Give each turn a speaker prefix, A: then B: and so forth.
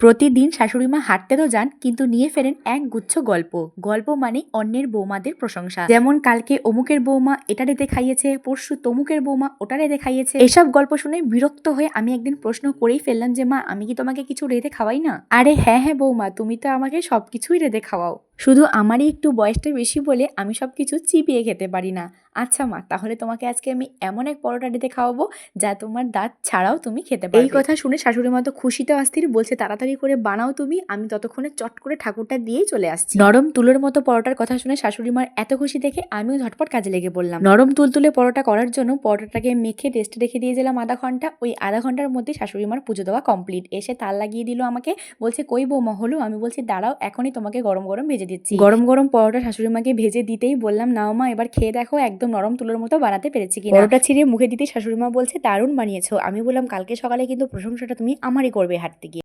A: প্রতিদিন শাশুড়িমা হাঁটতে তো যান, কিন্তু নিয়ে ফেরেন এক গুচ্ছ গল্প। গল্প মানে অন্যের বৌমাদের প্রশংসা। যেমন কালকে অমুকের বৌমা এটা রেঁধে খাইয়েছে, পরশু তমুকের বৌমা ওটা রেঁধে খাইয়েছে। এসব গল্প শুনে বিরক্ত হয়ে আমি একদিন প্রশ্ন করেই ফেললাম যে মা, আমি কি তোমাকে কিছু রেঁধে খাওয়াই না? আরে হ্যাঁ হ্যাঁ বৌমা, তুমি তো আমাকে সবকিছুই রেঁধে খাওয়াও, শুধু আমারই একটু বয়সটা বেশি বলে আমি সবকিছু চিবিয়ে খেতে পারি না। আচ্ছা মা, তাহলে তোমাকে আজকে আমি এমন এক পরোটা রেঁধে খাওয়াবো যা তোমার দাঁত ছাড়াও তুমি খেতে পারবে। এই কথা শুনে শাশুড়ি মা তো খুশিতে অস্থির, বলছে তাড়াতাড়ি করে বানাও তুমি, আমি ততক্ষণে চট করে ঠাকুরটা দিয়েই চলে আসছি। নরম তুলোর মতো পরোটার কথা শুনে শাশুড়ি মার এত খুশি দেখে আমিও ঝটপট কাজে লেগে পড়লাম। নরম তুলতুলে পরোটা করার জন্য পরোটাটাকে মেখে রেস্টে রেখে দিয়েছিলাম আধা ঘন্টা। ওই আধা ঘন্টার মধ্যে শাশুড়ি মার পুজো দেওয়া কমপ্লিট। এসে তাল লাগিয়ে দিল আমাকে, বলছে কই বৌমা হলো? আমি বলছি দাঁড়াও, এখনই তোমাকে গরম গরম ভেজে দিচ্ছি। গরম গরম পরোটা শাশুড়ি মাকে ভেজে দিতেই বললাম, নাও মা, এবার খেয়ে দেখো একদম নরম তুলোর মতো বানাতে পেরেছি কিনা। পরোটা ছিঁড়ে মুখে দিতে শাশুড়ি মা বলছে দারুণ বানিয়েছো। আমি বললাম কালকে সকালে কিন্তু প্রশংসাটা তুমি আমারই করবে হাঁটতে গিয়ে।